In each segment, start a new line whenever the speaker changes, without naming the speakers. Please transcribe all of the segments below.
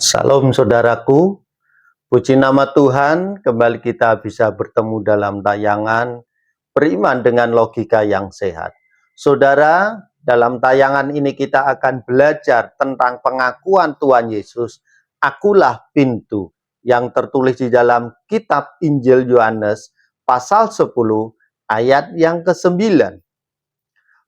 Salam saudaraku, puji nama Tuhan, kembali kita bisa bertemu dalam tayangan Beriman dengan Logika yang Sehat. Saudara, dalam tayangan ini kita akan belajar tentang pengakuan Tuhan Yesus, "Akulah pintu", yang tertulis di dalam kitab Injil Yohanes pasal 10 ayat yang ke-9.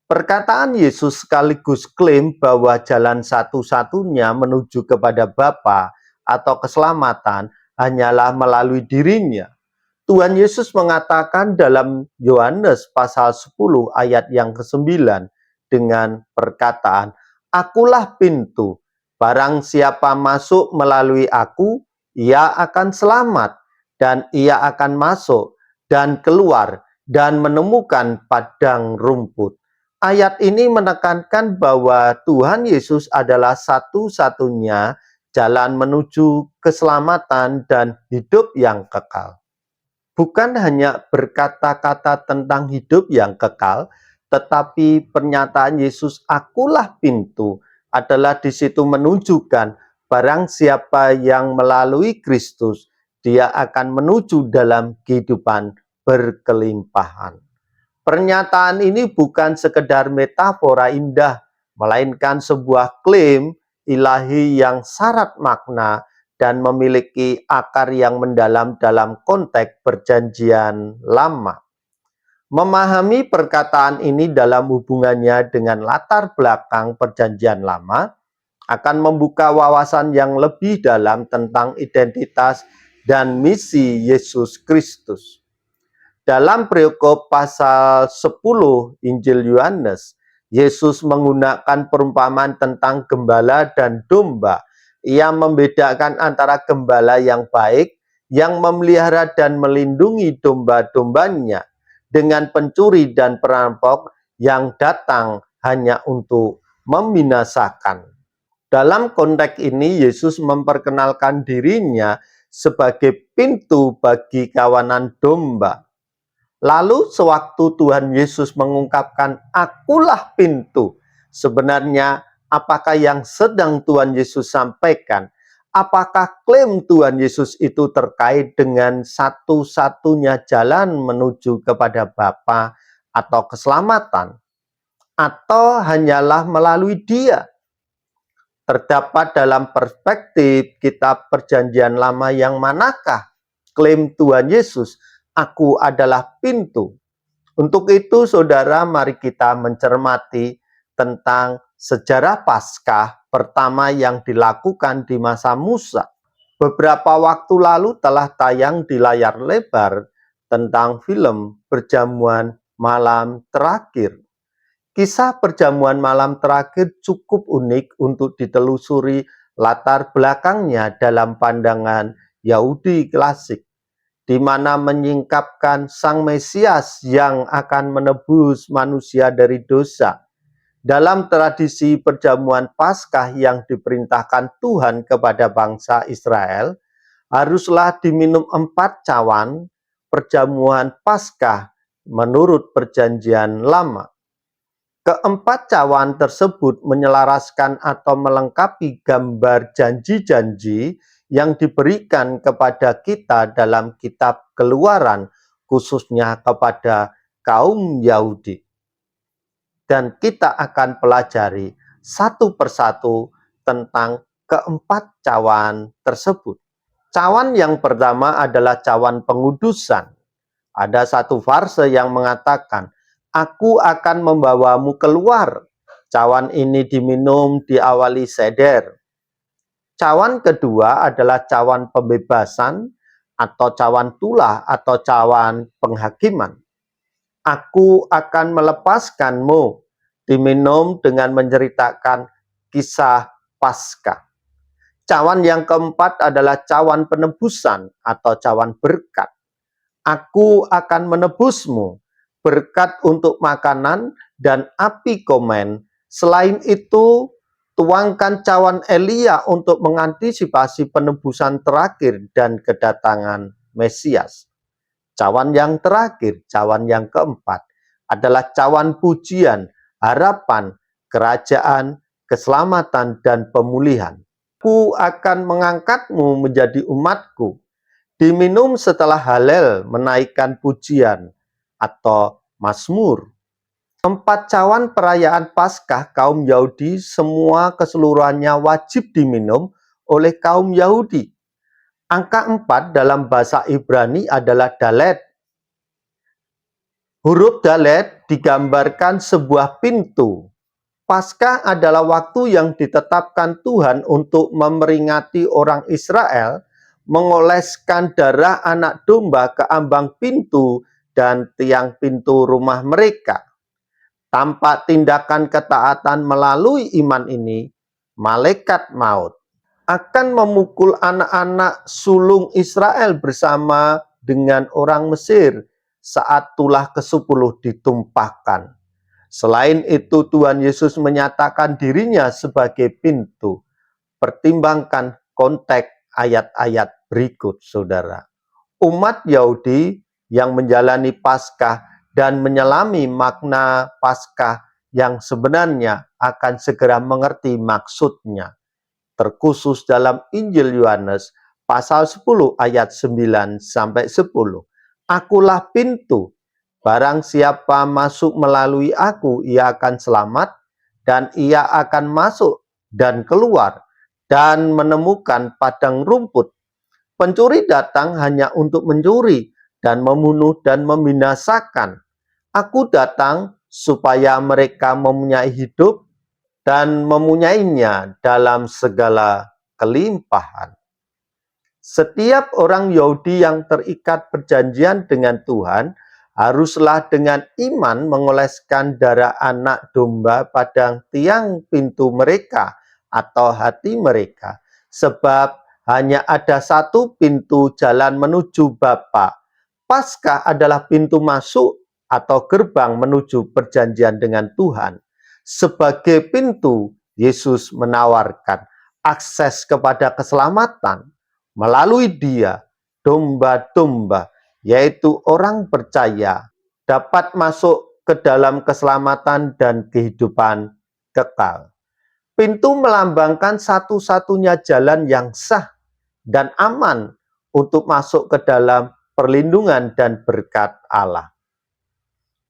Perkataan Yesus sekaligus klaim bahwa jalan satu-satunya menuju kepada Bapa atau keselamatan hanyalah melalui dirinya. Tuhan Yesus mengatakan dalam Yohanes pasal 10 ayat yang ke-9 dengan perkataan, "Akulah pintu, barang siapa masuk melalui aku, ia akan selamat, dan ia akan masuk dan keluar dan menemukan padang rumput." Ayat ini menekankan bahwa Tuhan Yesus adalah satu-satunya jalan menuju keselamatan dan hidup yang kekal. Bukan hanya berkata-kata tentang hidup yang kekal, tetapi pernyataan Yesus, "Akulah pintu", adalah di situ menunjukkan barang siapa yang melalui Kristus, dia akan menuju dalam kehidupan berkelimpahan. Pernyataan ini bukan sekedar metafora indah, melainkan sebuah klaim ilahi yang syarat makna dan memiliki akar yang mendalam dalam konteks Perjanjian Lama. Memahami perkataan ini dalam hubungannya dengan latar belakang Perjanjian Lama akan membuka wawasan yang lebih dalam tentang identitas dan misi Yesus Kristus. Dalam perikop pasal 10 Injil Yohanes, Yesus menggunakan perumpamaan tentang gembala dan domba. Ia membedakan antara gembala yang baik, yang memelihara dan melindungi domba-dombanya, dengan pencuri dan perampok yang datang hanya untuk membinasakan. Dalam konteks ini, Yesus memperkenalkan dirinya sebagai pintu bagi kawanan domba. Lalu sewaktu Tuhan Yesus mengungkapkan, "Akulah pintu", sebenarnya apakah yang sedang Tuhan Yesus sampaikan? Apakah klaim Tuhan Yesus itu terkait dengan satu-satunya jalan menuju kepada Bapa atau keselamatan? Atau hanyalah melalui Dia? Terdapat dalam perspektif kitab Perjanjian Lama yang manakah klaim Tuhan Yesus, "Aku adalah pintu"? Untuk itu, saudara, mari kita mencermati tentang sejarah Paskah pertama yang dilakukan di masa Musa. Beberapa waktu lalu telah tayang di layar lebar tentang film Perjamuan Malam Terakhir. Kisah Perjamuan Malam Terakhir cukup unik untuk ditelusuri latar belakangnya dalam pandangan Yahudi klasik, di mana menyingkapkan Sang Mesias yang akan menebus manusia dari dosa. Dalam tradisi perjamuan Paskah yang diperintahkan Tuhan kepada bangsa Israel, haruslah diminum 4 cawan perjamuan Paskah menurut Perjanjian Lama. Keempat cawan tersebut menyelaraskan atau melengkapi gambar janji-janji yang diberikan kepada kita dalam kitab Keluaran, khususnya kepada kaum Yahudi. Dan kita akan pelajari satu persatu tentang keempat cawan tersebut. Cawan yang pertama adalah cawan pengudusan. Ada satu verse yang mengatakan, "Aku akan membawamu keluar." Cawan ini diminum diawali seder. Cawan kedua adalah cawan pembebasan atau cawan tulah atau cawan penghakiman. "Aku akan melepaskanmu", diminum dengan menceritakan kisah Paskah. Cawan yang keempat adalah cawan penebusan atau cawan berkat. "Aku akan menebusmu", berkat untuk makanan dan api komen. Selain itu, tuangkan cawan Elia untuk mengantisipasi penebusan terakhir dan kedatangan Mesias. Cawan yang terakhir, cawan yang keempat, adalah cawan pujian, harapan, kerajaan, keselamatan, dan pemulihan. Ku akan mengangkatmu menjadi umatku. Diminum setelah Halel menaikkan pujian atau Mazmur. 4 cawan perayaan Paskah kaum Yahudi semua keseluruhannya wajib diminum oleh kaum Yahudi. Angka 4 dalam bahasa Ibrani adalah dalet. Huruf dalet digambarkan sebuah pintu. Paskah adalah waktu yang ditetapkan Tuhan untuk memperingati orang Israel mengoleskan darah anak domba ke ambang pintu dan tiang pintu rumah mereka. Tanpa tindakan ketaatan melalui iman ini, malaikat maut akan memukul anak-anak sulung Israel bersama dengan orang Mesir saat tulah ke-10 ditumpahkan. Selain itu, Tuhan Yesus menyatakan dirinya sebagai pintu. Pertimbangkan konteks ayat-ayat berikut, saudara. Umat Yahudi yang menjalani Paskah dan menyelami makna Paskah yang sebenarnya akan segera mengerti maksudnya. Terkhusus dalam Injil Yohanes pasal 10 ayat 9-10. Akulah pintu. Barang siapa masuk melalui aku, ia akan selamat, dan ia akan masuk dan keluar, dan menemukan padang rumput. Pencuri datang hanya untuk mencuri, dan membunuh, dan membinasakan. Aku datang supaya mereka mempunyai hidup, dan mempunyainya dalam segala kelimpahan. Setiap orang Yahudi yang terikat perjanjian dengan Tuhan haruslah dengan iman mengoleskan darah anak domba pada tiang pintu mereka atau hati mereka. Sebab hanya ada satu pintu jalan menuju Bapa. Paskah adalah pintu masuk atau gerbang menuju perjanjian dengan Tuhan. Sebagai pintu, Yesus menawarkan akses kepada keselamatan. Melalui Dia, domba-domba, yaitu orang percaya, dapat masuk ke dalam keselamatan dan kehidupan kekal. Pintu melambangkan satu-satunya jalan yang sah dan aman untuk masuk ke dalam perlindungan dan berkat Allah.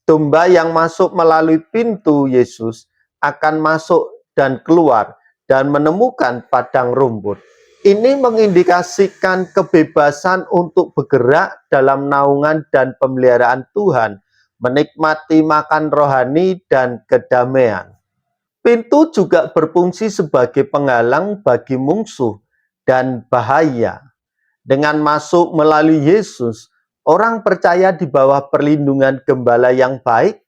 Domba yang masuk melalui pintu Yesus akan masuk dan keluar dan menemukan padang rumput. Ini mengindikasikan kebebasan untuk bergerak dalam naungan dan pemeliharaan Tuhan, menikmati makan rohani dan kedamaian. Pintu juga berfungsi sebagai penghalang bagi musuh dan bahaya. Dengan masuk melalui Yesus, orang percaya di bawah perlindungan gembala yang baik,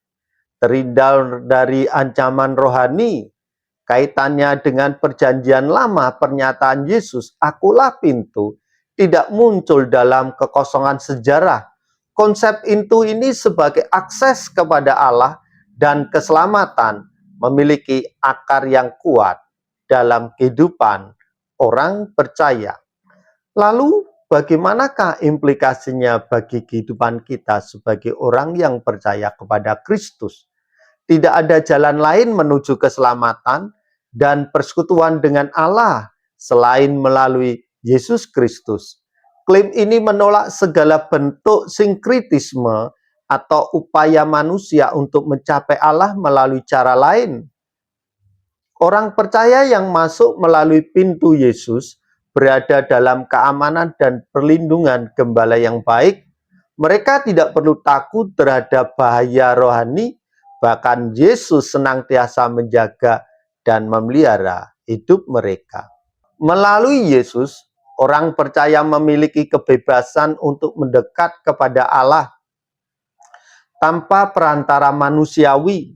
terhindar dari ancaman rohani. Kaitannya dengan perjanjian lama, pernyataan Yesus, akulah pintu, tidak muncul dalam kekosongan sejarah. Konsep pintu ini sebagai akses kepada Allah dan keselamatan memiliki akar yang kuat dalam kehidupan orang percaya. Lalu, bagaimanakah implikasinya bagi kehidupan kita sebagai orang yang percaya kepada Kristus? Tidak ada jalan lain menuju keselamatan dan persekutuan dengan Allah selain melalui Yesus Kristus. Klaim ini menolak segala bentuk sinkritisme atau upaya manusia untuk mencapai Allah melalui cara lain. Orang percaya yang masuk melalui pintu Yesus berada dalam keamanan dan perlindungan gembala yang baik. Mereka tidak perlu takut terhadap bahaya rohani. Bahkan Yesus senantiasa menjaga dan memelihara hidup mereka. Melalui Yesus, orang percaya memiliki kebebasan untuk mendekat kepada Allah tanpa perantara manusiawi.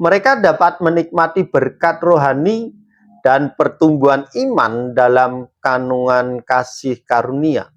Mereka dapat menikmati berkat rohani dan pertumbuhan iman dalam kandungan kasih karunia.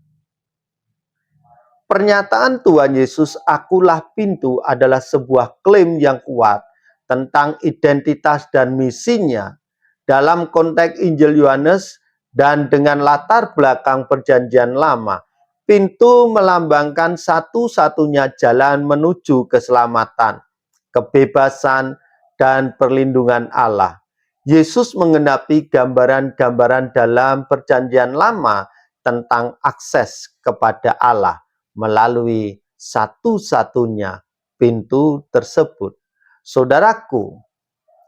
Pernyataan Tuhan Yesus, akulah pintu, adalah sebuah klaim yang kuat tentang identitas dan misinya dalam konteks Injil Yohanes dan dengan latar belakang perjanjian lama. Pintu melambangkan satu-satunya jalan menuju keselamatan, kebebasan, dan perlindungan Allah. Yesus menggenapi gambaran-gambaran dalam Perjanjian Lama tentang akses kepada Allah melalui satu-satunya pintu tersebut. Saudaraku,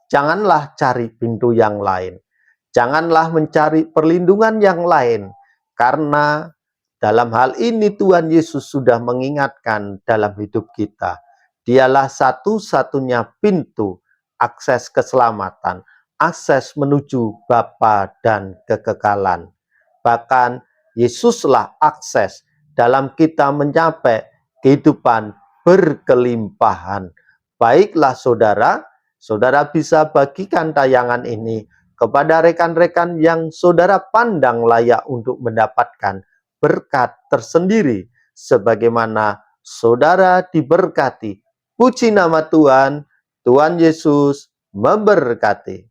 janganlah cari pintu yang lain. Janganlah mencari perlindungan yang lain, karena dalam hal ini Tuhan Yesus sudah mengingatkan dalam hidup kita. Dialah satu-satunya pintu akses keselamatan, akses menuju Bapa dan kekekalan. Bahkan Yesuslah akses dalam kita mencapai kehidupan berkelimpahan. Baiklah saudara, saudara bisa bagikan tayangan ini kepada rekan-rekan yang saudara pandang layak untuk mendapatkan berkat tersendiri, sebagaimana saudara diberkati. Puji nama Tuhan, Tuhan Yesus memberkati.